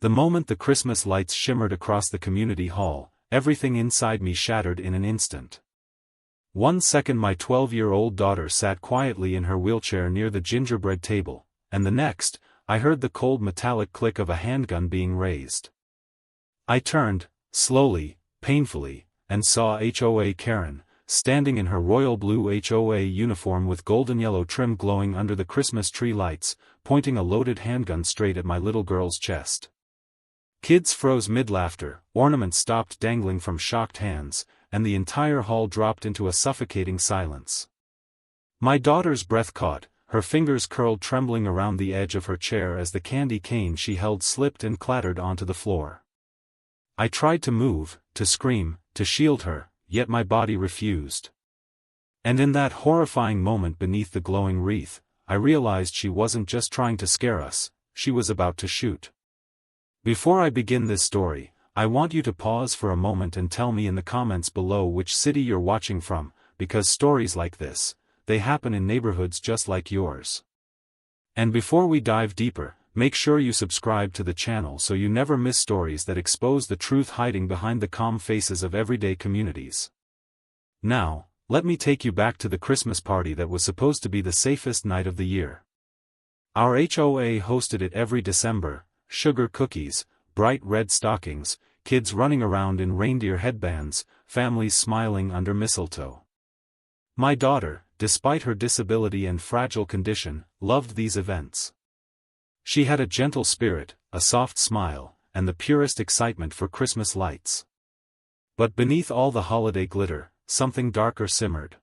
The moment the Christmas lights shimmered across the community hall, everything inside me shattered in an instant. 1 second my 12-year-old daughter sat quietly in her wheelchair near the gingerbread table, and the next, I heard the cold metallic click of a handgun being raised. I turned, slowly, painfully, and saw HOA Karen, standing in her royal blue HOA uniform with golden yellow trim glowing under the Christmas tree lights, pointing a loaded handgun straight at my little girl's chest. Kids froze mid-laughter, ornaments stopped dangling from shocked hands, and the entire hall dropped into a suffocating silence. My daughter's breath caught, her fingers curled trembling around the edge of her chair as the candy cane she held slipped and clattered onto the floor. I tried to move, to scream, to shield her, yet my body refused. And in that horrifying moment beneath the glowing wreath, I realized she wasn't just trying to scare us, she was about to shoot. Before I begin this story, I want you to pause for a moment and tell me in the comments below which city you're watching from, because stories like this, they happen in neighborhoods just like yours. And before we dive deeper, make sure you subscribe to the channel so you never miss stories that expose the truth hiding behind the calm faces of everyday communities. Now, let me take you back to the Christmas party that was supposed to be the safest night of the year. Our HOA hosted it every December. Sugar cookies, bright red stockings, kids running around in reindeer headbands, families smiling under mistletoe. My daughter, despite her disability and fragile condition, loved these events. She had a gentle spirit, a soft smile, and the purest excitement for Christmas lights. But beneath all the holiday glitter, something darker simmered.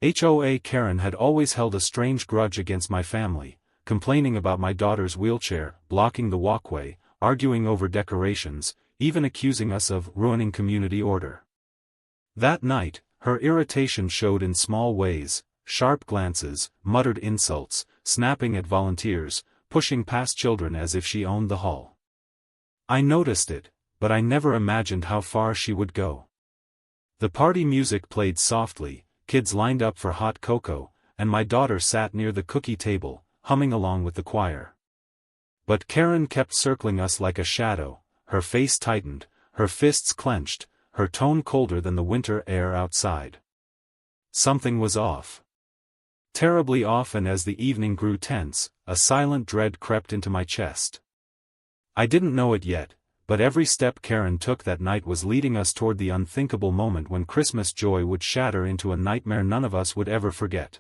HOA Karen had always held a strange grudge against my family, complaining about my daughter's wheelchair, blocking the walkway, arguing over decorations, even accusing us of ruining community order. That night, her irritation showed in small ways, sharp glances, muttered insults, snapping at volunteers, pushing past children as if she owned the hall. I noticed it, but I never imagined how far she would go. The party music played softly, kids lined up for hot cocoa, and my daughter sat near the cookie table, humming along with the choir. But Karen kept circling us like a shadow, her face tightened, her fists clenched, her tone colder than the winter air outside. Something was off. Terribly off, and as the evening grew tense, a silent dread crept into my chest. I didn't know it yet, but every step Karen took that night was leading us toward the unthinkable moment when Christmas joy would shatter into a nightmare none of us would ever forget.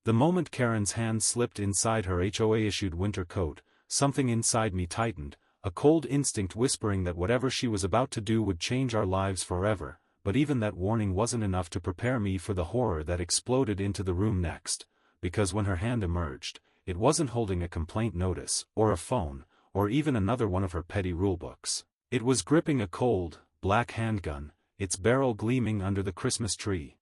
The moment Karen's hand slipped inside her HOA-issued winter coat, something inside me tightened, a cold instinct whispering that whatever she was about to do would change our lives forever, but even that warning wasn't enough to prepare me for the horror that exploded into the room next, because when her hand emerged, it wasn't holding a complaint notice, or a phone, or even another one of her petty rulebooks. It was gripping a cold, black handgun, its barrel gleaming under the Christmas tree.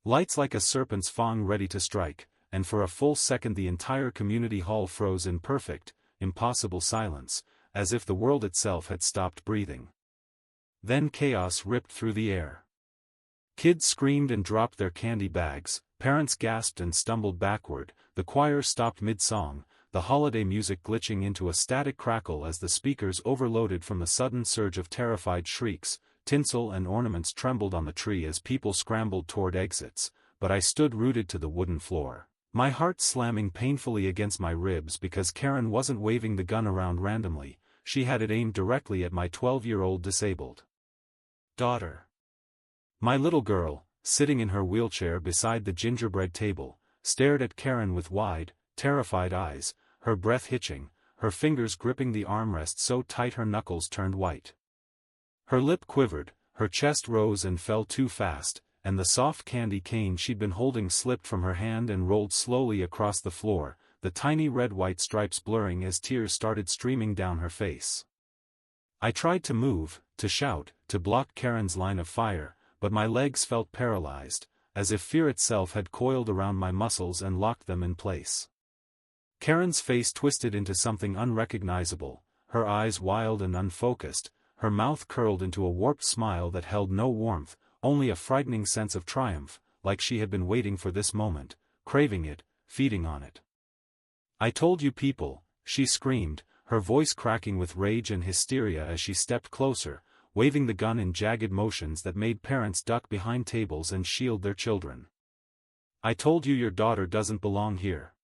Lights like a serpent's fang ready to strike, and for a full second the entire community hall froze in perfect, impossible silence, as if the world itself had stopped breathing. Then chaos ripped through the air. Kids screamed and dropped their candy bags, parents gasped and stumbled backward, the choir stopped mid-song, the holiday music glitching into a static crackle as the speakers overloaded from the sudden surge of terrified shrieks. Tinsel and ornaments trembled on the tree as people scrambled toward exits, but I stood rooted to the wooden floor, my heart slamming painfully against my ribs because Karen wasn't waving the gun around randomly, she had it aimed directly at my 12-year-old disabled daughter. My little girl, sitting in her wheelchair beside the gingerbread table, stared at Karen with wide, terrified eyes, her breath hitching, her fingers gripping the armrest so tight her knuckles turned white. Her lip quivered, her chest rose and fell too fast, and the soft candy cane she'd been holding slipped from her hand and rolled slowly across the floor, the tiny red-white stripes blurring as tears started streaming down her face. I tried to move, to shout, to block Karen's line of fire, but my legs felt paralyzed, as if fear itself had coiled around my muscles and locked them in place. Karen's face twisted into something unrecognizable, her eyes wild and unfocused, her mouth curled into a warped smile that held no warmth, only a frightening sense of triumph, like she had been waiting for this moment, craving it, feeding on it. I told you people, she screamed, her voice cracking with rage and hysteria as she stepped closer, waving the gun in jagged motions that made parents duck behind tables and shield their children. I told you your daughter doesn't belong here.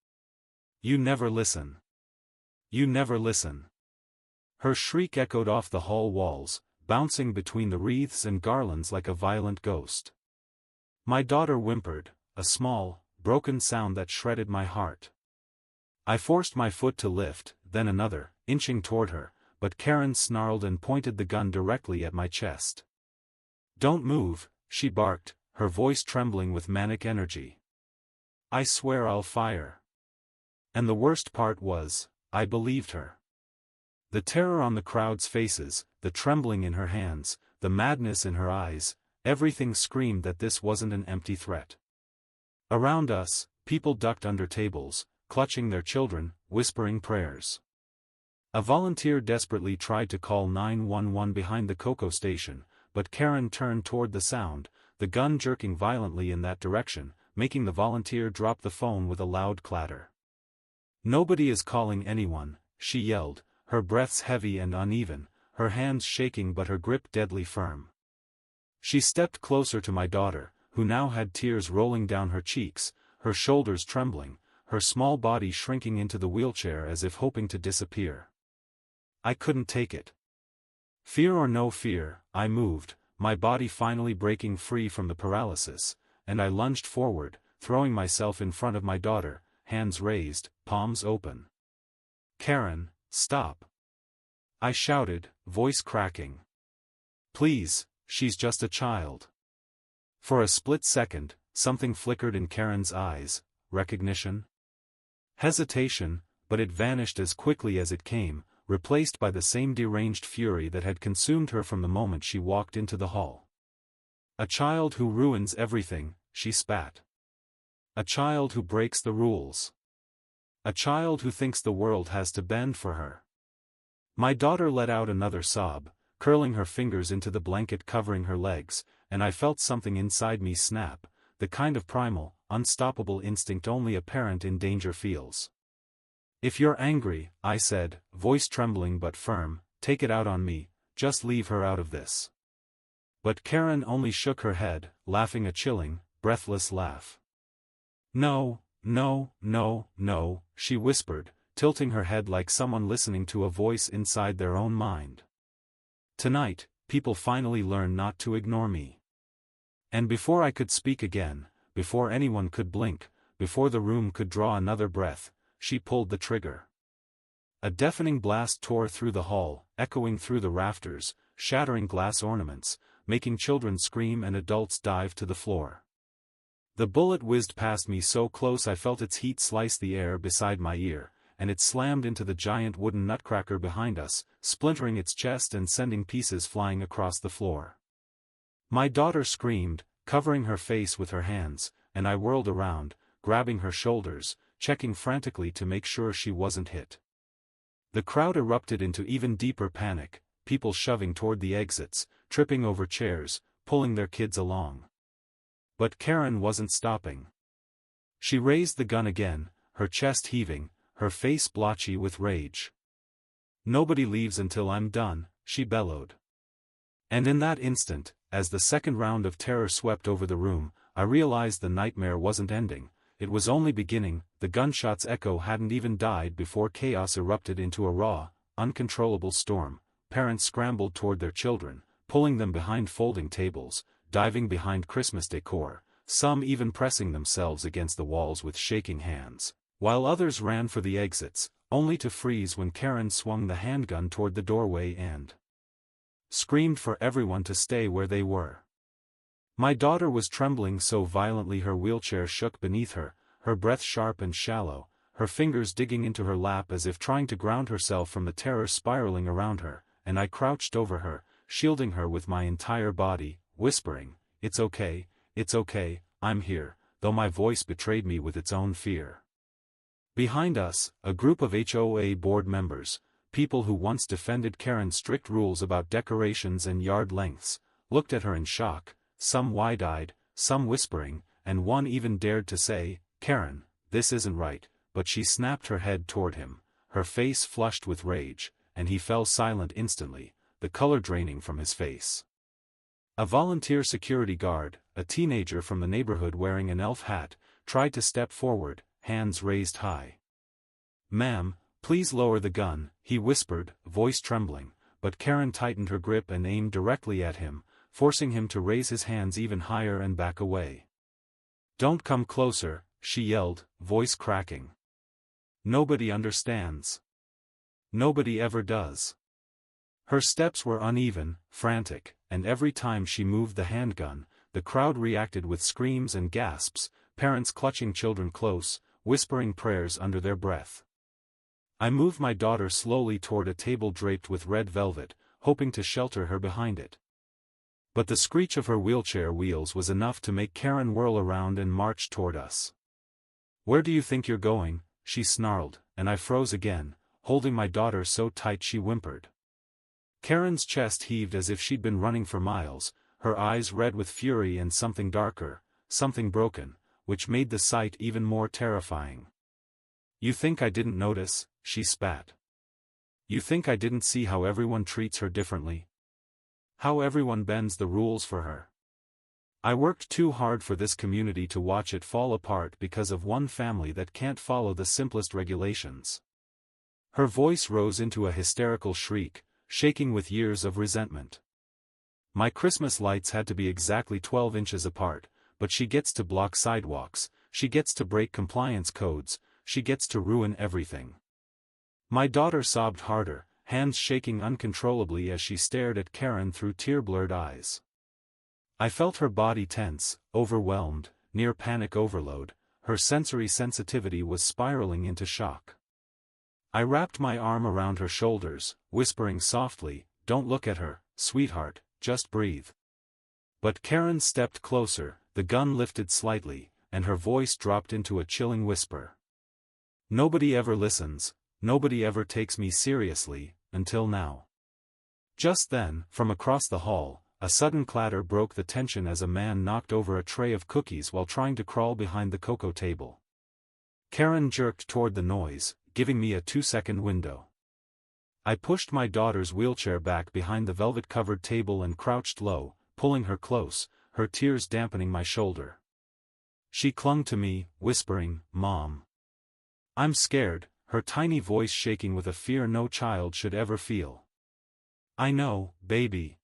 You never listen. You never listen. Her shriek echoed off the hall walls, bouncing between the wreaths and garlands like a violent ghost. My daughter whimpered, a small, broken sound that shredded my heart. I forced my foot to lift, then another, inching toward her, but Karen snarled and pointed the gun directly at my chest. Don't move, she barked, her voice trembling with manic energy. I swear I'll fire. And the worst part was, I believed her. The terror on the crowd's faces, the trembling in her hands, the madness in her eyes, everything screamed that this wasn't an empty threat. Around us, people ducked under tables, clutching their children, whispering prayers. A volunteer desperately tried to call 911 behind the Cocoa station, but Karen turned toward the sound, the gun jerking violently in that direction, making the volunteer drop the phone with a loud clatter. Nobody is calling anyone, she yelled, her breaths heavy and uneven, her hands shaking but her grip deadly firm. She stepped closer to my daughter, who now had tears rolling down her cheeks, her shoulders trembling, her small body shrinking into the wheelchair as if hoping to disappear. I couldn't take it. Fear or no fear, I moved, my body finally breaking free from the paralysis, and I lunged forward, throwing myself in front of my daughter, hands raised, palms open. Karen, stop! I shouted, voice cracking. Please, she's just a child. For a split second, something flickered in Karen's eyes, recognition? Hesitation, but it vanished as quickly as it came, replaced by the same deranged fury that had consumed her from the moment she walked into the hall. A child who ruins everything, she spat. A child who breaks the rules. A child who thinks the world has to bend for her. My daughter let out another sob, curling her fingers into the blanket covering her legs, and I felt something inside me snap, the kind of primal, unstoppable instinct only a parent in danger feels. If you're angry, I said, voice trembling but firm, take it out on me, just leave her out of this. But Karen only shook her head, laughing a chilling, breathless laugh. No, no, no, no, she whispered, tilting her head like someone listening to a voice inside their own mind. Tonight, people finally learn not to ignore me. And before I could speak again, before anyone could blink, before the room could draw another breath, she pulled the trigger. A deafening blast tore through the hall, echoing through the rafters, shattering glass ornaments, making children scream and adults dive to the floor. The bullet whizzed past me so close I felt its heat slice the air beside my ear, and it slammed into the giant wooden nutcracker behind us, splintering its chest and sending pieces flying across the floor. My daughter screamed, covering her face with her hands, and I whirled around, grabbing her shoulders, checking frantically to make sure she wasn't hit. The crowd erupted into even deeper panic, people shoving toward the exits, tripping over chairs, pulling their kids along. But Karen wasn't stopping. She raised the gun again, her chest heaving, her face blotchy with rage. Nobody leaves until I'm done, she bellowed. And in that instant, as the second round of terror swept over the room, I realized the nightmare wasn't ending, it was only beginning. The gunshot's echo hadn't even died before chaos erupted into a raw, uncontrollable storm. Parents scrambled toward their children, pulling them behind folding tables, diving behind Christmas decor, some even pressing themselves against the walls with shaking hands, while others ran for the exits, only to freeze when Karen swung the handgun toward the doorway and screamed for everyone to stay where they were. My daughter was trembling so violently her wheelchair shook beneath her, her breath sharp and shallow, her fingers digging into her lap as if trying to ground herself from the terror spiraling around her, and I crouched over her, shielding her with my entire body, whispering, it's okay, I'm here," though my voice betrayed me with its own fear. Behind us, a group of HOA board members, people who once defended Karen's strict rules about decorations and yard lengths, looked at her in shock, some wide-eyed, some whispering, and one even dared to say, "Karen, this isn't right," but she snapped her head toward him, her face flushed with rage, and he fell silent instantly, the color draining from his face. A volunteer security guard, a teenager from the neighborhood wearing an elf hat, tried to step forward, hands raised high. "Ma'am, please lower the gun," he whispered, voice trembling, but Karen tightened her grip and aimed directly at him, forcing him to raise his hands even higher and back away. "Don't come closer," she yelled, voice cracking. "Nobody understands. Nobody ever does." Her steps were uneven, frantic, and every time she moved the handgun, the crowd reacted with screams and gasps, parents clutching children close, whispering prayers under their breath. I moved my daughter slowly toward a table draped with red velvet, hoping to shelter her behind it. But the screech of her wheelchair wheels was enough to make Karen whirl around and march toward us. "Where do you think you're going?" she snarled, and I froze again, holding my daughter so tight she whimpered. Karen's chest heaved as if she'd been running for miles, her eyes red with fury and something darker, something broken, which made the sight even more terrifying. "You think I didn't notice?" she spat. "You think I didn't see how everyone treats her differently? How everyone bends the rules for her? I worked too hard for this community to watch it fall apart because of one family that can't follow the simplest regulations." Her voice rose into a hysterical shriek, shaking with years of resentment. "My Christmas lights had to be exactly 12 inches apart, but she gets to block sidewalks, she gets to break compliance codes, she gets to ruin everything." My daughter sobbed harder, hands shaking uncontrollably as she stared at Karen through tear-blurred eyes. I felt her body tense, overwhelmed, near panic overload, her sensory sensitivity was spiraling into shock. I wrapped my arm around her shoulders, whispering softly, "Don't look at her, sweetheart, just breathe." But Karen stepped closer, the gun lifted slightly, and her voice dropped into a chilling whisper. "Nobody ever listens, nobody ever takes me seriously, until now." Just then, from across the hall, a sudden clatter broke the tension as a man knocked over a tray of cookies while trying to crawl behind the cocoa table. Karen jerked toward the noise, giving me a 2-second window. I pushed my daughter's wheelchair back behind the velvet-covered table and crouched low, pulling her close, her tears dampening my shoulder. She clung to me, whispering, "Mom. I'm scared," her tiny voice shaking with a fear no child should ever feel. "I know, baby.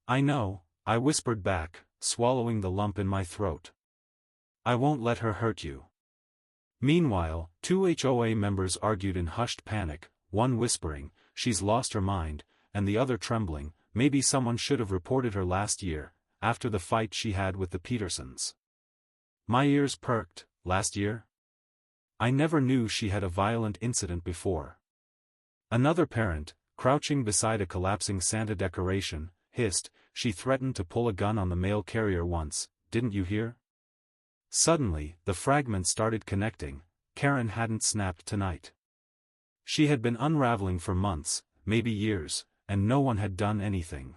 I know," I whispered back, swallowing the lump in my throat. "I won't let her hurt you." Meanwhile, 2 HOA members argued in hushed panic, one whispering, "She's lost her mind," and the other trembling, "Maybe someone should have reported her last year, after the fight she had with the Petersons." My ears perked. Last year? I never knew she had a violent incident before. Another parent, crouching beside a collapsing Santa decoration, hissed, "She threatened to pull a gun on the mail carrier once, didn't you hear?" Suddenly, the fragments started connecting. Karen hadn't snapped tonight. She had been unraveling for months, maybe years, and no one had done anything.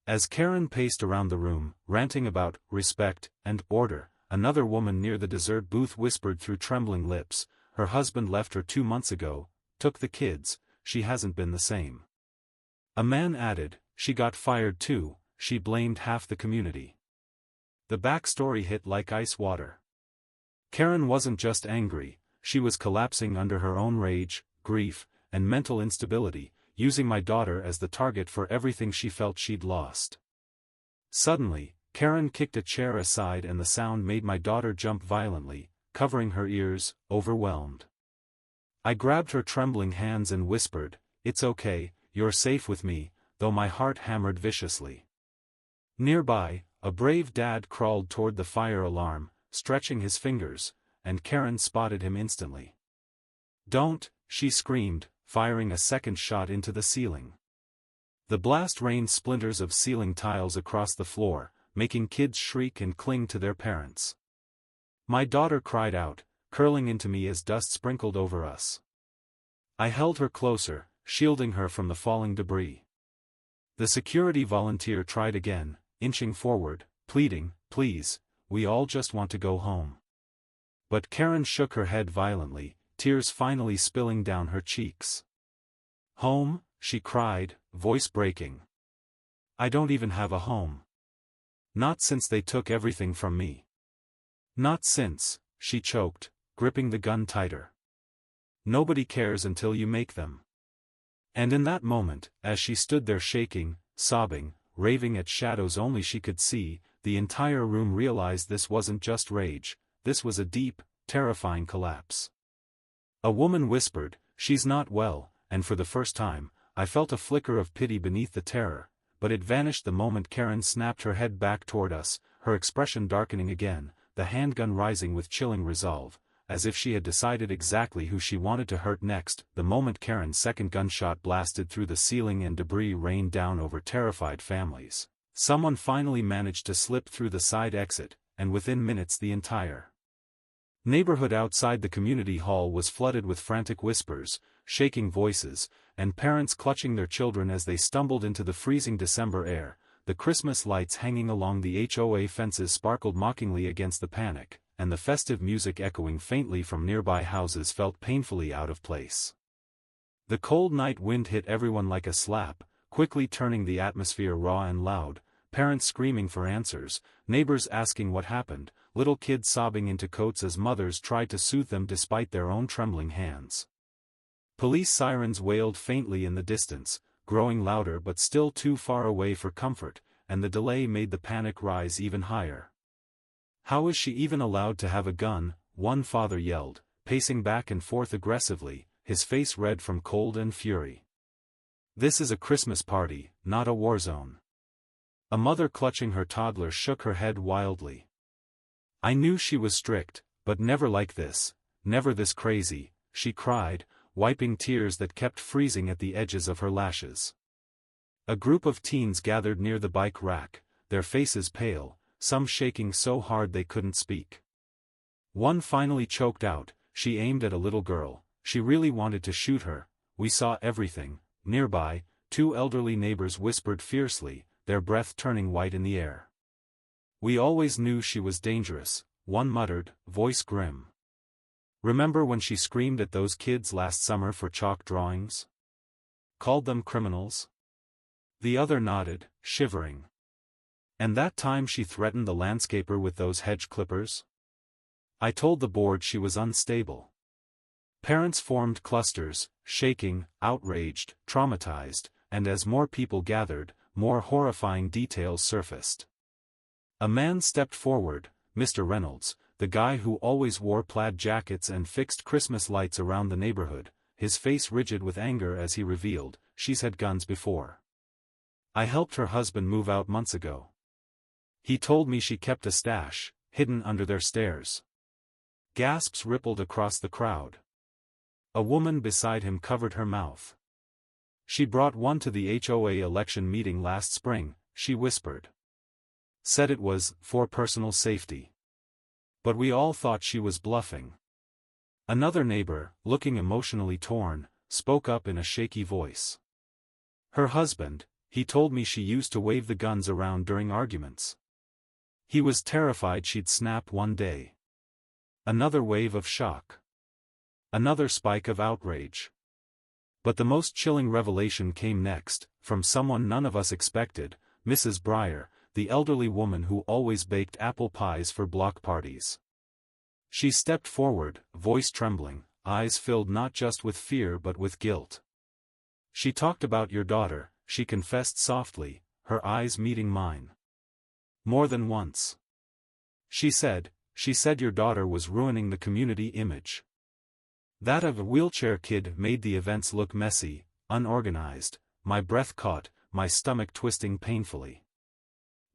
As Karen paced around the room, ranting about respect and order, another woman near the dessert booth whispered through trembling lips, "Her husband left her 2 months ago, took the kids, she hasn't been the same." A man added, "She got fired too, she blamed half the community." The backstory hit like ice water. Karen wasn't just angry, she was collapsing under her own rage, grief, and mental instability, using my daughter as the target for everything she felt she'd lost. Suddenly, Karen kicked a chair aside and the sound made my daughter jump violently, covering her ears, overwhelmed. I grabbed her trembling hands and whispered, "It's okay, you're safe with me," though my heart hammered viciously. Nearby, a brave dad crawled toward the fire alarm, stretching his fingers, and Karen spotted him instantly. "Don't," she screamed, firing a second shot into the ceiling. The blast rained splinters of ceiling tiles across the floor, making kids shriek and cling to their parents. My daughter cried out, curling into me as dust sprinkled over us. I held her closer, shielding her from the falling debris. The security volunteer tried again, inching forward, pleading, "Please, we all just want to go home." But Karen shook her head violently, tears finally spilling down her cheeks. "Home?" she cried, voice breaking. "I don't even have a home. Not since they took everything from me. Not since," she choked, gripping the gun tighter. "Nobody cares until you make them." And in that moment, as she stood there shaking, sobbing, raving at shadows only she could see, the entire room realized this wasn't just rage, this was a deep, terrifying collapse. A woman whispered, "She's not well," and for the first time, I felt a flicker of pity beneath the terror, but it vanished the moment Karen snapped her head back toward us, her expression darkening again, the handgun rising with chilling resolve, as if she had decided exactly who she wanted to hurt next. The moment Karen's second gunshot blasted through the ceiling and debris rained down over terrified families, someone finally managed to slip through the side exit, and within minutes the entire neighborhood outside the community hall was flooded with frantic whispers, shaking voices, and parents clutching their children as they stumbled into the freezing December air. The Christmas lights hanging along the HOA fences sparkled mockingly against the panic, and the festive music echoing faintly from nearby houses felt painfully out of place. The cold night wind hit everyone like a slap, quickly turning the atmosphere raw and loud, parents screaming for answers, neighbors asking what happened, little kids sobbing into coats as mothers tried to soothe them despite their own trembling hands. Police sirens wailed faintly in the distance, growing louder but still too far away for comfort, and the delay made the panic rise even higher. "How is she even allowed to have a gun?" one father yelled, pacing back and forth aggressively, his face red from cold and fury. "This is a Christmas party, not a war zone." A mother clutching her toddler shook her head wildly. "I knew she was strict, but never like this, never this crazy," she cried, wiping tears that kept freezing at the edges of her lashes. A group of teens gathered near the bike rack, their faces pale, some shaking so hard they couldn't speak. One finally choked out, "She aimed at a little girl, she really wanted to shoot her, we saw everything." Nearby, two elderly neighbors whispered fiercely, their breath turning white in the air. "We always knew she was dangerous," one muttered, voice grim. "Remember when she screamed at those kids last summer for chalk drawings? Called them criminals?" The other nodded, shivering. "And that time she threatened the landscaper with those hedge clippers? I told the board she was unstable." Parents formed clusters, shaking, outraged, traumatized, and as more people gathered, more horrifying details surfaced. A man stepped forward, Mr. Reynolds, the guy who always wore plaid jackets and fixed Christmas lights around the neighborhood, his face rigid with anger as he revealed, "She's had guns before. I helped her husband move out months ago. He told me she kept a stash, hidden under their stairs." Gasps rippled across the crowd. A woman beside him covered her mouth. "She brought one to the HOA election meeting last spring," she whispered. "Said it was for personal safety. But we all thought she was bluffing." Another neighbor, looking emotionally torn, spoke up in a shaky voice. "Her husband, he told me she used to wave the guns around during arguments. He was terrified she'd snap one day." Another wave of shock. Another spike of outrage. But the most chilling revelation came next, from someone none of us expected, Mrs. Breyer, the elderly woman who always baked apple pies for block parties. She stepped forward, voice trembling, eyes filled not just with fear but with guilt. "She talked about your daughter," she confessed softly, her eyes meeting mine. "More than once. She said your daughter was ruining the community image. That of a wheelchair kid made the events look messy, unorganized." My breath caught, my stomach twisting painfully.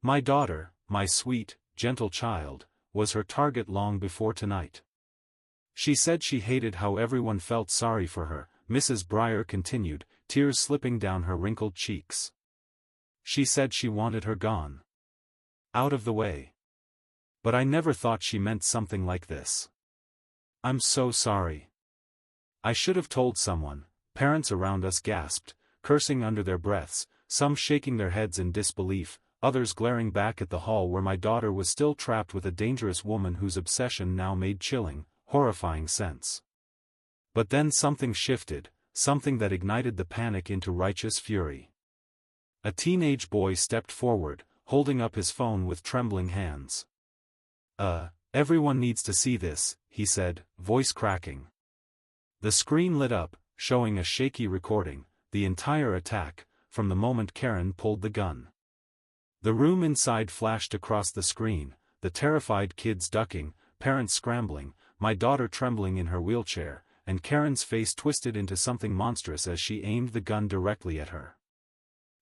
My daughter, my sweet, gentle child, was her target long before tonight. She said she hated how everyone felt sorry for her, Mrs. Breyer continued, tears slipping down her wrinkled cheeks. She said she wanted her gone. Out of the way. But I never thought she meant something like this. I'm so sorry. I should have told someone, parents around us gasped, cursing under their breaths, some shaking their heads in disbelief, others glaring back at the hall where my daughter was still trapped with a dangerous woman whose obsession now made chilling, horrifying sense. But then something shifted, something that ignited the panic into righteous fury. A teenage boy stepped forward, holding up his phone with trembling hands. Everyone needs to see this," he said, voice cracking. The screen lit up, showing a shaky recording, the entire attack, from the moment Karen pulled the gun. The room inside flashed across the screen, the terrified kids ducking, parents scrambling, my daughter trembling in her wheelchair, and Karen's face twisted into something monstrous as she aimed the gun directly at her.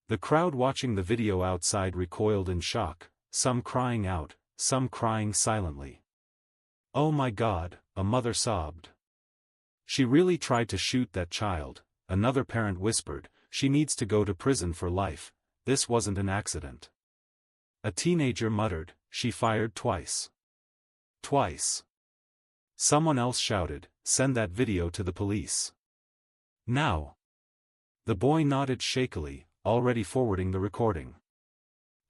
The crowd watching the video outside recoiled in shock, some crying out, some crying silently. "Oh my God," a mother sobbed. "She really tried to shoot that child," another parent whispered, "she needs to go to prison for life, this wasn't an accident." A teenager muttered, "She fired twice." Twice. Someone else shouted, "Send that video to the police. Now." The boy nodded shakily, already forwarding the recording.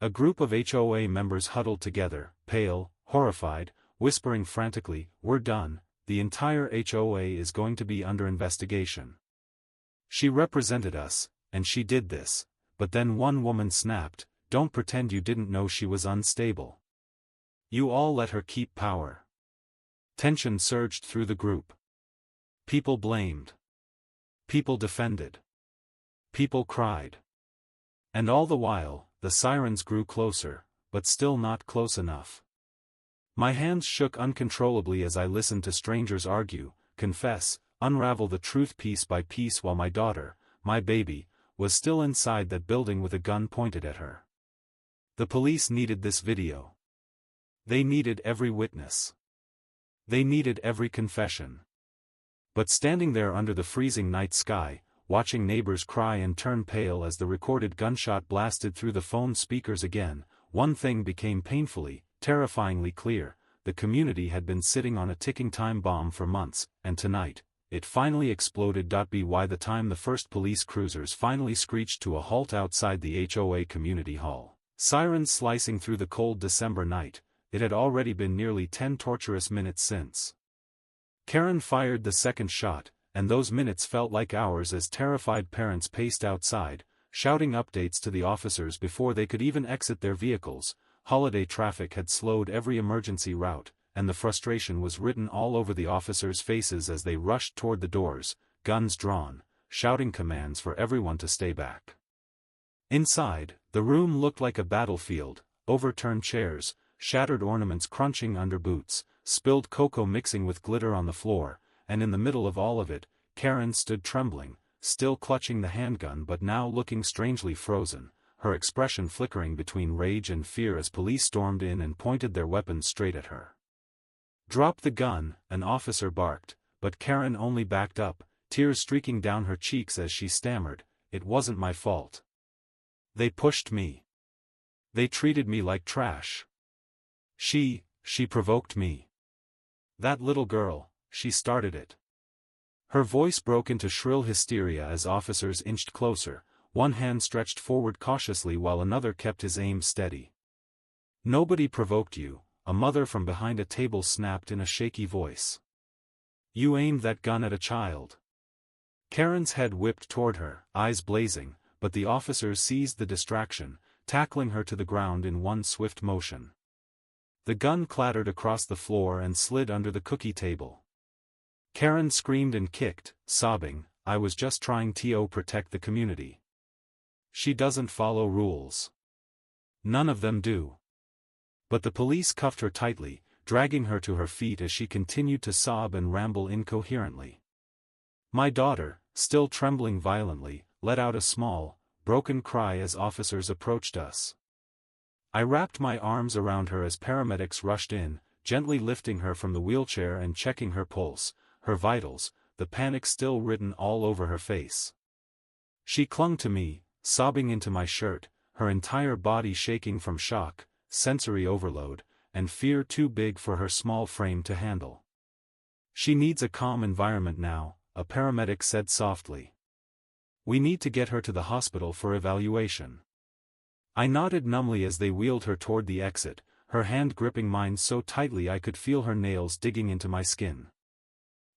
A group of HOA members huddled together, pale, horrified, whispering frantically, "We're done, the entire HOA is going to be under investigation. She represented us, and she did this," but then one woman snapped, "Don't pretend you didn't know she was unstable. You all let her keep power." Tension surged through the group. People blamed. People defended. People cried. And all the while, the sirens grew closer, but still not close enough. My hands shook uncontrollably as I listened to strangers argue, confess, unravel the truth piece by piece while my daughter, my baby, was still inside that building with a gun pointed at her. The police needed this video. They needed every witness. They needed every confession. But standing there under the freezing night sky, watching neighbors cry and turn pale as the recorded gunshot blasted through the phone speakers again, one thing became painfully, terrifyingly clear: the community had been sitting on a ticking time bomb for months, and tonight, it finally exploded. By the time the first police cruisers finally screeched to a halt outside the HOA community hall, sirens slicing through the cold December night, it had already been nearly 10 torturous minutes since Karen fired the second shot, and those minutes felt like hours as terrified parents paced outside, shouting updates to the officers before they could even exit their vehicles. Holiday traffic had slowed every emergency route, and the frustration was written all over the officers' faces as they rushed toward the doors, guns drawn, shouting commands for everyone to stay back. Inside, the room looked like a battlefield: overturned chairs, shattered ornaments crunching under boots, spilled cocoa mixing with glitter on the floor, and in the middle of all of it, Karen stood trembling, still clutching the handgun but now looking strangely frozen, her expression flickering between rage and fear as police stormed in and pointed their weapons straight at her. "Drop the gun," an officer barked, but Karen only backed up, tears streaking down her cheeks as she stammered, "It wasn't my fault. They pushed me. They treated me like trash. She provoked me. That little girl, she started it." Her voice broke into shrill hysteria as officers inched closer, one hand stretched forward cautiously while another kept his aim steady. "Nobody provoked you," a mother from behind a table snapped in a shaky voice. "You aimed that gun at a child." Karen's head whipped toward her, eyes blazing, but the officers seized the distraction, tackling her to the ground in one swift motion. The gun clattered across the floor and slid under the cookie table. Karen screamed and kicked, sobbing, "I was just trying to protect the community. She doesn't follow rules. None of them do." But the police cuffed her tightly, dragging her to her feet as she continued to sob and ramble incoherently. My daughter, still trembling violently, let out a small, broken cry as officers approached us. I wrapped my arms around her as paramedics rushed in, gently lifting her from the wheelchair and checking her pulse, her vitals, the panic still written all over her face. She clung to me, sobbing into my shirt, her entire body shaking from shock, sensory overload, and fear too big for her small frame to handle. "She needs a calm environment now," a paramedic said softly. "We need to get her to the hospital for evaluation." I nodded numbly as they wheeled her toward the exit, her hand gripping mine so tightly I could feel her nails digging into my skin.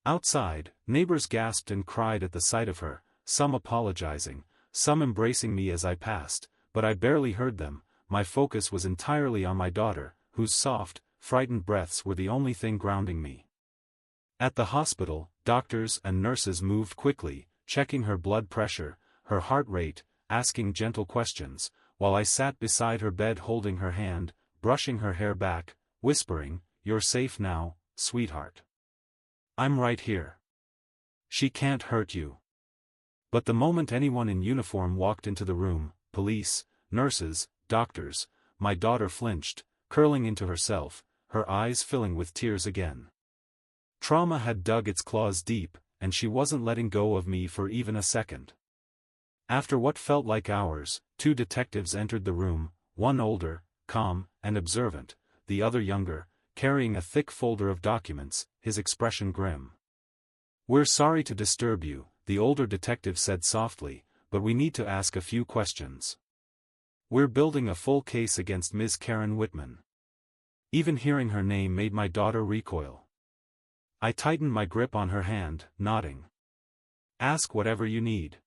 Outside, neighbors gasped and cried at the sight of her, some apologizing, some embracing me as I passed, but I barely heard them. My focus was entirely on my daughter, whose soft, frightened breaths were the only thing grounding me. At the hospital, doctors and nurses moved quickly, checking her blood pressure, her heart rate, asking gentle questions, while I sat beside her bed holding her hand, brushing her hair back, whispering, "You're safe now, sweetheart. I'm right here. She can't hurt you." But the moment anyone in uniform walked into the room, police, nurses, doctors, my daughter flinched, curling into herself, her eyes filling with tears again. Trauma had dug its claws deep, and she wasn't letting go of me for even a second. After what felt like hours, 2 detectives entered the room, one older, calm, and observant, the other younger, carrying a thick folder of documents, his expression grim. "We're sorry to disturb you," the older detective said softly, "but we need to ask a few questions. We're building a full case against Ms. Karen Whitman." Even hearing her name made my daughter recoil. I tightened my grip on her hand, nodding. "Ask whatever you need."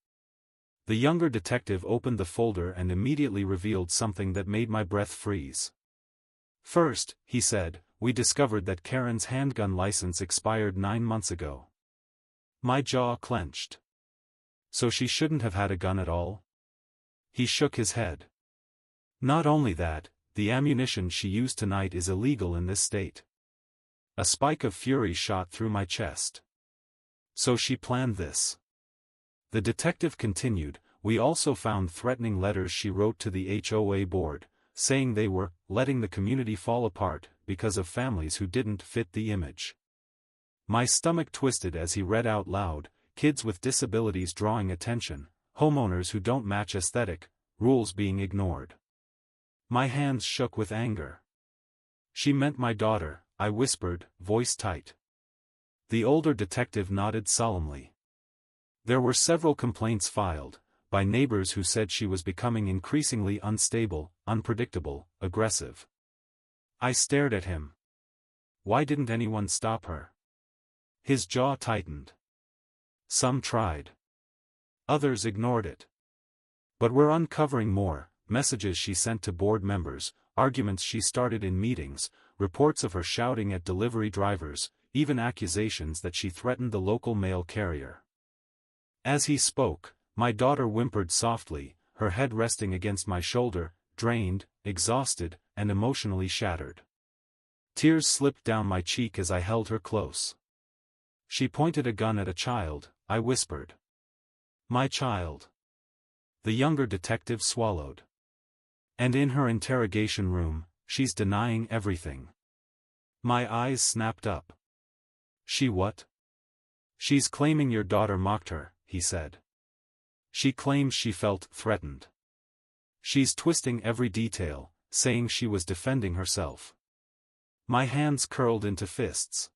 The younger detective opened the folder and immediately revealed something that made my breath freeze. "First," he said, "we discovered that Karen's handgun license expired 9 months ago." My jaw clenched. "So she shouldn't have had a gun at all?" He shook his head. "Not only that, the ammunition she used tonight is illegal in this state." A spike of fury shot through my chest. "So she planned this." The detective continued, "We also found threatening letters she wrote to the HOA board, saying they were letting the community fall apart because of families who didn't fit the image." My stomach twisted as he read out loud, "Kids with disabilities drawing attention, homeowners who don't match aesthetic, rules being ignored." My hands shook with anger. "She meant my daughter," I whispered, voice tight. The older detective nodded solemnly. "There were several complaints filed, by neighbors who said she was becoming increasingly unstable, unpredictable, aggressive." I stared at him. Why didn't anyone stop her? His jaw tightened. "Some tried. Others ignored it. But we're uncovering more, messages she sent to board members, arguments she started in meetings, reports of her shouting at delivery drivers, even accusations that she threatened the local mail carrier." As he spoke, my daughter whimpered softly, her head resting against my shoulder, drained, exhausted, and emotionally shattered. Tears slipped down my cheek as I held her close. "She pointed a gun at a child," I whispered. "My child." The younger detective swallowed. "And in her interrogation room, she's denying everything." My eyes snapped up. "She what?" "She's claiming your daughter mocked her," he said. "She claims she felt threatened. She's twisting every detail, saying she was defending herself." My hands curled into fists.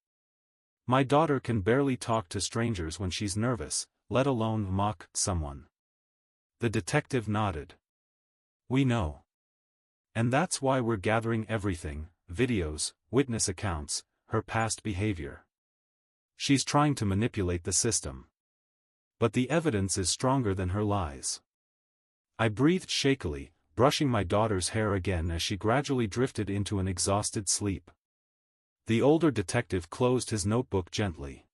My daughter can barely talk to strangers when she's nervous, let alone mock someone. The detective nodded. "We know. And that's why we're gathering everything, videos, witness accounts, her past behavior. She's trying to manipulate the system. But the evidence is stronger than her lies." I breathed shakily, brushing my daughter's hair again as she gradually drifted into an exhausted sleep. The older detective closed his notebook gently.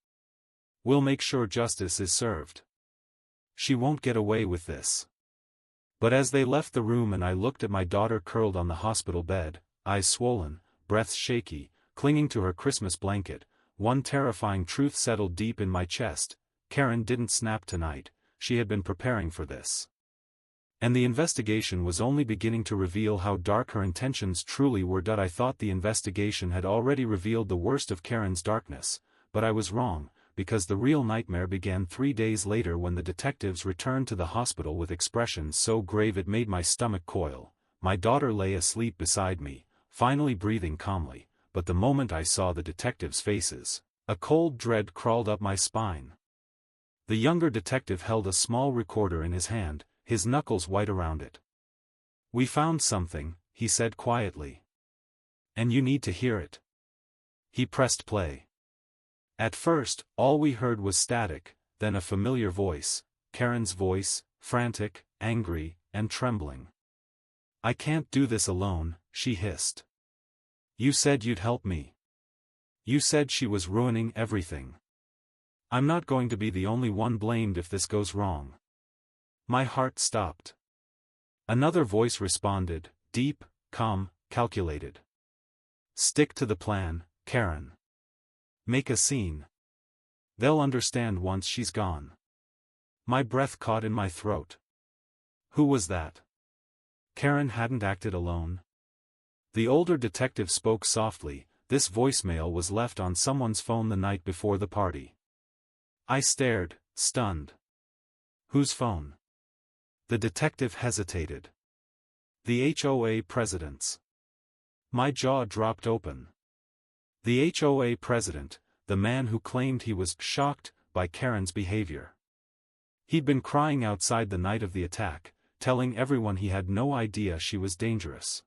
"We'll make sure justice is served. She won't get away with this." But as they left the room and I looked at my daughter curled on the hospital bed, eyes swollen, breath shaky, clinging to her Christmas blanket, one terrifying truth settled deep in my chest: Karen didn't snap tonight, she had been preparing for this. And the investigation was only beginning to reveal how dark her intentions truly were. I thought the investigation had already revealed the worst of Karen's darkness, but I was wrong, because the real nightmare began 3 days later when the detectives returned to the hospital with expressions so grave it made my stomach coil. My daughter lay asleep beside me, finally breathing calmly, but the moment I saw the detectives' faces, a cold dread crawled up my spine. The younger detective held a small recorder in his hand, his knuckles white around it. "We found something," he said quietly. "And you need to hear it." He pressed play. At first, all we heard was static, then a familiar voice, Karen's voice, frantic, angry, and trembling. "I can't do this alone," she hissed. "You said you'd help me. You said she was ruining everything. I'm not going to be the only one blamed if this goes wrong." My heart stopped. Another voice responded, deep, calm, calculated. "Stick to the plan, Karen. Make a scene. They'll understand once she's gone." My breath caught in my throat. Who was that? Karen hadn't acted alone. The older detective spoke softly. This voicemail was left on someone's phone the night before the party. I stared, stunned. Whose phone? The detective hesitated. The HOA president's. My jaw dropped open. The HOA president, the man who claimed he was shocked by Karen's behavior. He'd been crying outside the night of the attack, telling everyone he had no idea she was dangerous.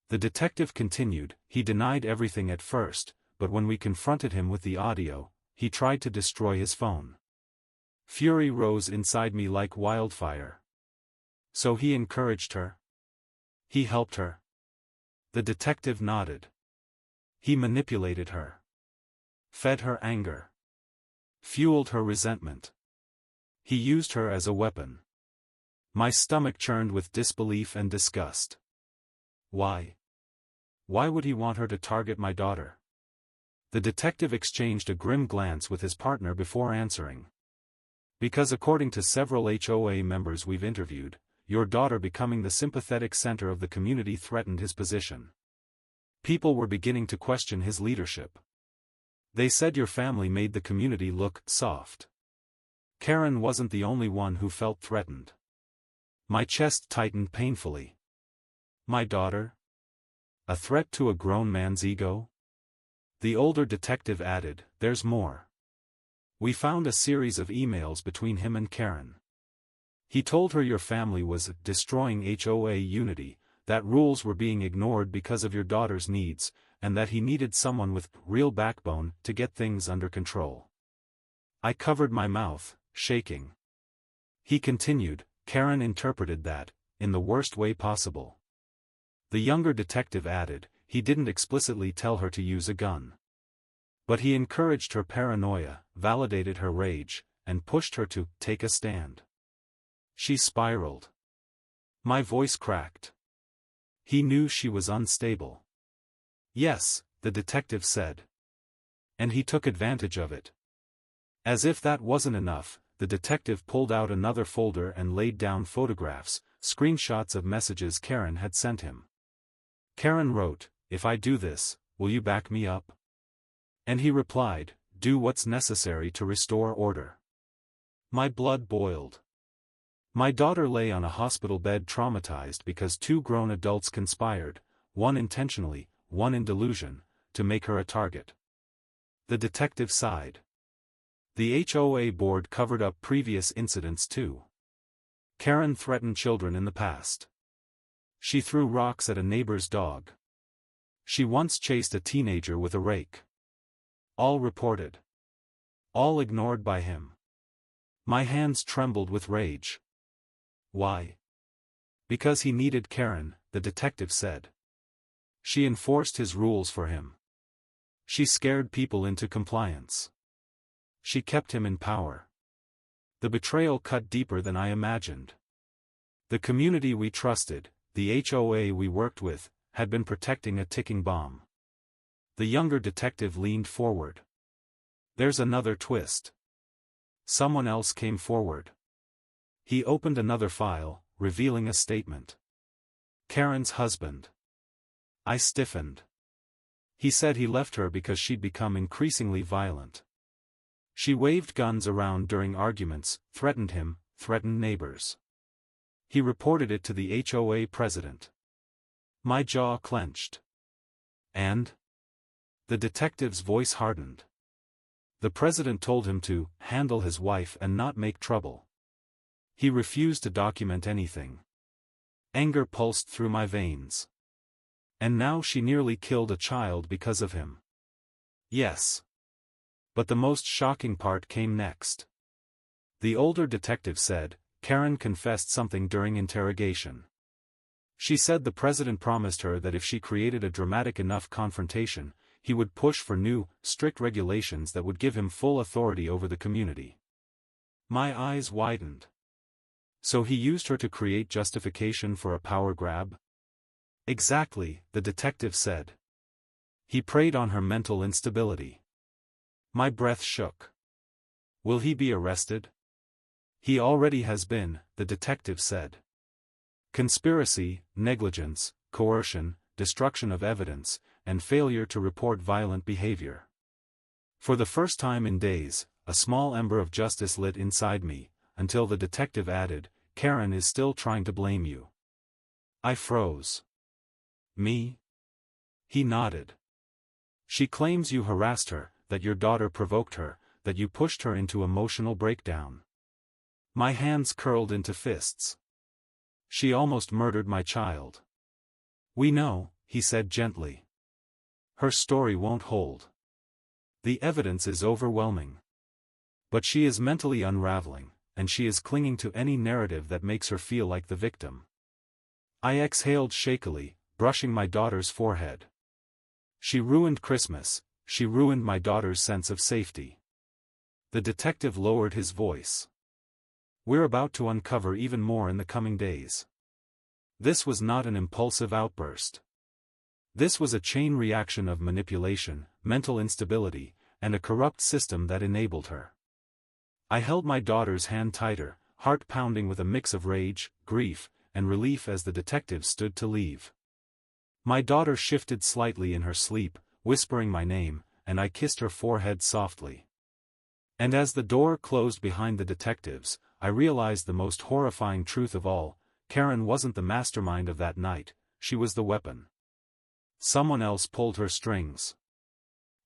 The detective continued. He denied everything at first, but when we confronted him with the audio, he tried to destroy his phone. Fury rose inside me like wildfire. So he encouraged her? He helped her? The detective nodded. He manipulated her. Fed her anger. Fueled her resentment. He used her as a weapon. My stomach churned with disbelief and disgust. Why? Why would he want her to target my daughter? The detective exchanged a grim glance with his partner before answering. Because according to several HOA members we've interviewed, your daughter becoming the sympathetic center of the community threatened his position. People were beginning to question his leadership. They said your family made the community look soft. Karen wasn't the only one who felt threatened. My chest tightened painfully. My daughter? A threat to a grown man's ego? The older detective added, there's more. We found a series of emails between him and Karen. He told her your family was destroying HOA unity, that rules were being ignored because of your daughter's needs, and that he needed someone with real backbone to get things under control. I covered my mouth, shaking. He continued, Karen interpreted that, in the worst way possible. The younger detective added, he didn't explicitly tell her to use a gun. But he encouraged her paranoia, validated her rage, and pushed her to take a stand. She spiraled. My voice cracked. He knew she was unstable. Yes, the detective said. And he took advantage of it. As if that wasn't enough, the detective pulled out another folder and laid down photographs, screenshots of messages Karen had sent him. Karen wrote, if I do this, will you back me up? And he replied, do what's necessary to restore order. My blood boiled. My daughter lay on a hospital bed traumatized because two grown adults conspired, one intentionally, one in delusion, to make her a target. The detective sighed. The HOA board covered up previous incidents too. Karen threatened children in the past. She threw rocks at a neighbor's dog. She once chased a teenager with a rake. All reported. All ignored by him. My hands trembled with rage. Why? Because he needed Karen, the detective said. She enforced his rules for him. She scared people into compliance. She kept him in power. The betrayal cut deeper than I imagined. The community we trusted, the HOA we worked with, had been protecting a ticking bomb. The younger detective leaned forward. There's another twist. Someone else came forward. He opened another file, revealing a statement. Karen's husband. I stiffened. He said he left her because she'd become increasingly violent. She waved guns around during arguments, threatened him, threatened neighbors. He reported it to the HOA president. My jaw clenched. And? The detective's voice hardened. The president told him to handle his wife and not make trouble. He refused to document anything. Anger pulsed through my veins. And now she nearly killed a child because of him. Yes. But the most shocking part came next. The older detective said, Karen confessed something during interrogation. She said the president promised her that if she created a dramatic enough confrontation, he would push for new, strict regulations that would give him full authority over the community. My eyes widened. So he used her to create justification for a power grab? Exactly, the detective said. He preyed on her mental instability. My breath shook. Will he be arrested? He already has been, the detective said. Conspiracy, negligence, coercion, destruction of evidence, and failure to report violent behavior. For the first time in days, a small ember of justice lit inside me, until the detective added, Karen is still trying to blame you. I froze. Me? He nodded. She claims you harassed her, that your daughter provoked her, that you pushed her into emotional breakdown. My hands curled into fists. She almost murdered my child. We know, he said gently. Her story won't hold. The evidence is overwhelming. But she is mentally unraveling, and she is clinging to any narrative that makes her feel like the victim. I exhaled shakily, brushing my daughter's forehead. She ruined Christmas, she ruined my daughter's sense of safety. The detective lowered his voice. We're about to uncover even more in the coming days. This was not an impulsive outburst. This was a chain reaction of manipulation, mental instability, and a corrupt system that enabled her. I held my daughter's hand tighter, heart pounding with a mix of rage, grief, and relief as the detective stood to leave. My daughter shifted slightly in her sleep, whispering my name, and I kissed her forehead softly. And as the door closed behind the detectives, I realized the most horrifying truth of all: Karen wasn't the mastermind of that night, she was the weapon. Someone else pulled her strings.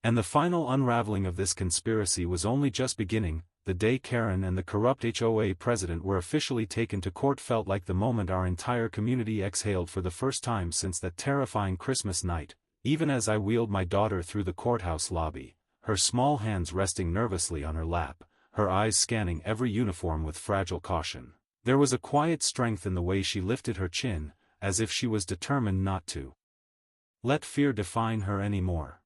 And the final unraveling of this conspiracy was only just beginning. The day Karen and the corrupt HOA president were officially taken to court felt like the moment our entire community exhaled for the first time since that terrifying Christmas night. Even as I wheeled my daughter through the courthouse lobby, her small hands resting nervously on her lap, her eyes scanning every uniform with fragile caution, there was a quiet strength in the way she lifted her chin, as if she was determined not to let fear define her anymore.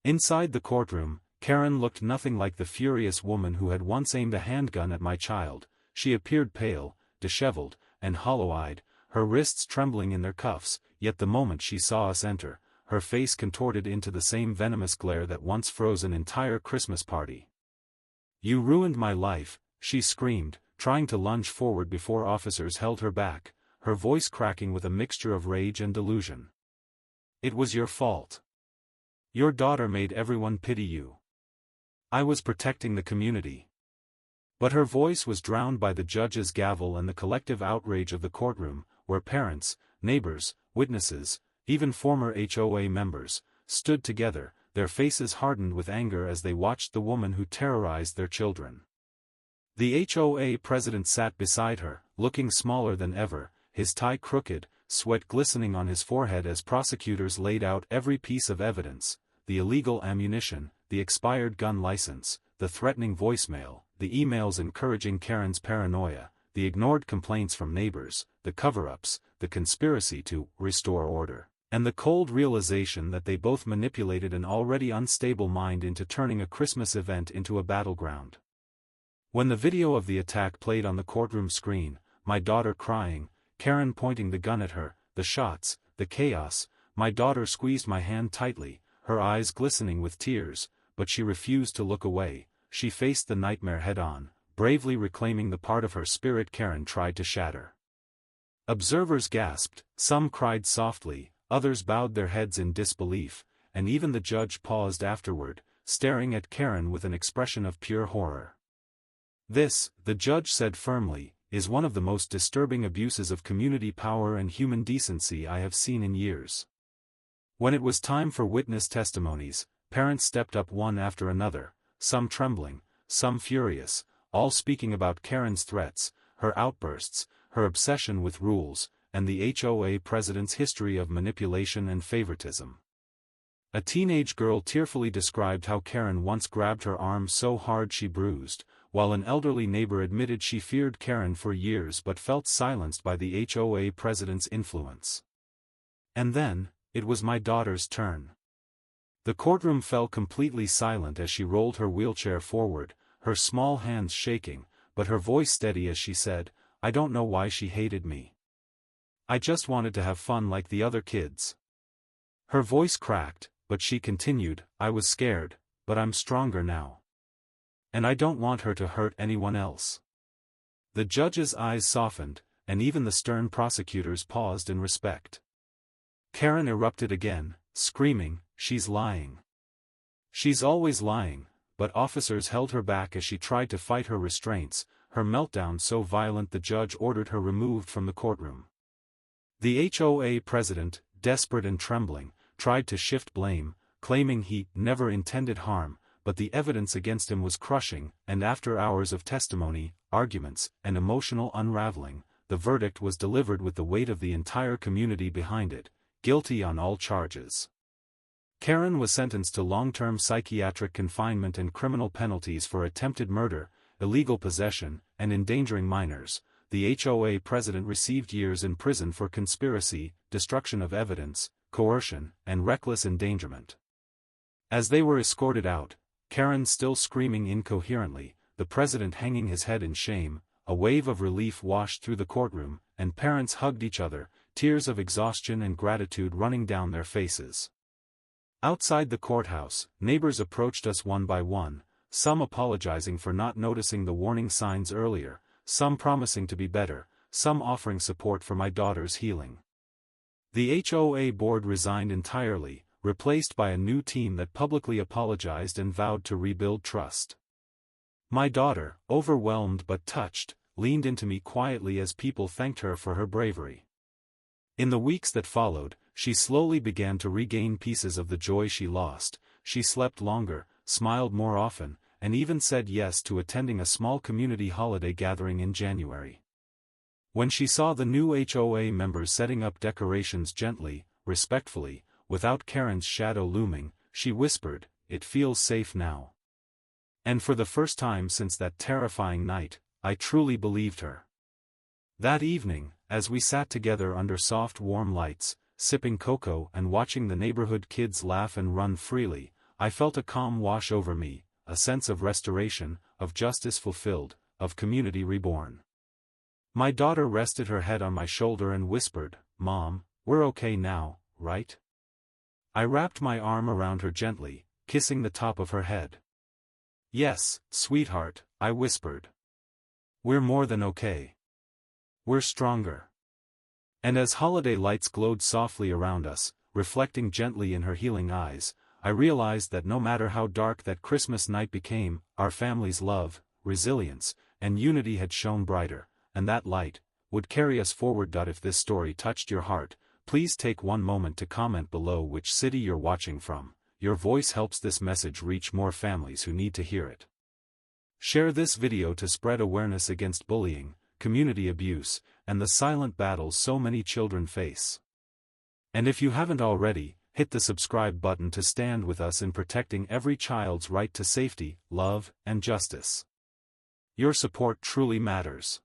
Inside the courtroom, Karen looked nothing like the furious woman who had once aimed a handgun at my child. She appeared pale, disheveled, and hollow-eyed, her wrists trembling in their cuffs, yet the moment she saw us enter, her face contorted into the same venomous glare that once froze an entire Christmas party. You ruined my life, she screamed, trying to lunge forward before officers held her back, her voice cracking with a mixture of rage and delusion. It was your fault. Your daughter made everyone pity you. I was protecting the community. But her voice was drowned by the judge's gavel and the collective outrage of the courtroom, where parents, neighbors, witnesses, even former HOA members, stood together, their faces hardened with anger as they watched the woman who terrorized their children. The HOA president sat beside her, looking smaller than ever, his tie crooked, sweat glistening on his forehead as prosecutors laid out every piece of evidence: the illegal ammunition, the expired gun license, the threatening voicemail, the emails encouraging Karen's paranoia, the ignored complaints from neighbors, the cover-ups, the conspiracy to restore order, and the cold realization that they both manipulated an already unstable mind into turning a Christmas event into a battleground. When the video of the attack played on the courtroom screen, my daughter crying, Karen pointing the gun at her, the shots, the chaos, my daughter squeezed my hand tightly, her eyes glistening with tears, but she refused to look away. She faced the nightmare head-on, bravely reclaiming the part of her spirit Karen tried to shatter. Observers gasped, some cried softly, others bowed their heads in disbelief, and even the judge paused afterward, staring at Karen with an expression of pure horror. This, the judge said firmly, is one of the most disturbing abuses of community power and human decency I have seen in years. When it was time for witness testimonies, parents stepped up one after another, some trembling, some furious, all speaking about Karen's threats, her outbursts, her obsession with rules, and the HOA president's history of manipulation and favoritism. A teenage girl tearfully described how Karen once grabbed her arm so hard she bruised, while an elderly neighbor admitted she feared Karen for years but felt silenced by the HOA president's influence. And then, it was my daughter's turn. The courtroom fell completely silent as she rolled her wheelchair forward, her small hands shaking, but her voice steady as she said, "I don't know why she hated me. I just wanted to have fun like the other kids." Her voice cracked, but she continued, "I was scared, but I'm stronger now. And I don't want her to hurt anyone else." The judge's eyes softened, and even the stern prosecutors paused in respect. Karen erupted again, screaming, "She's lying. She's always lying," but officers held her back as she tried to fight her restraints, her meltdown so violent the judge ordered her removed from the courtroom. The HOA president, desperate and trembling, tried to shift blame, claiming he never intended harm, but the evidence against him was crushing, and after hours of testimony, arguments, and emotional unraveling, the verdict was delivered with the weight of the entire community behind it, guilty on all charges. Karen was sentenced to long-term psychiatric confinement and criminal penalties for attempted murder, illegal possession, and endangering minors. The HOA president received years in prison for conspiracy, destruction of evidence, coercion, and reckless endangerment. As they were escorted out, Karen still screaming incoherently, the president hanging his head in shame, a wave of relief washed through the courtroom, and parents hugged each other, tears of exhaustion and gratitude running down their faces. Outside the courthouse, neighbors approached us one by one, some apologizing for not noticing the warning signs earlier, some promising to be better, some offering support for my daughter's healing. The HOA board resigned entirely, replaced by a new team that publicly apologized and vowed to rebuild trust. My daughter, overwhelmed but touched, leaned into me quietly as people thanked her for her bravery. In the weeks that followed, she slowly began to regain pieces of the joy she lost. She slept longer, smiled more often, and even said yes to attending a small community holiday gathering in January. When she saw the new HOA members setting up decorations gently, respectfully, without Karen's shadow looming, she whispered, "It feels safe now." And for the first time since that terrifying night, I truly believed her. That evening, as we sat together under soft warm lights, sipping cocoa and watching the neighborhood kids laugh and run freely, I felt a calm wash over me, a sense of restoration, of justice fulfilled, of community reborn. My daughter rested her head on my shoulder and whispered, "Mom, we're okay now, right?" I wrapped my arm around her gently, kissing the top of her head. "Yes, sweetheart," I whispered. "We're more than okay. We're stronger." And as holiday lights glowed softly around us, reflecting gently in her healing eyes, I realized that no matter how dark that Christmas night became, our family's love, resilience, and unity had shone brighter, and that light would carry us forward. If this story touched your heart, please take one moment to comment below which city you're watching from. Your voice helps this message reach more families who need to hear it. Share this video to spread awareness against bullying, community abuse, and the silent battles so many children face. And if you haven't already, hit the subscribe button to stand with us in protecting every child's right to safety, love, and justice. Your support truly matters.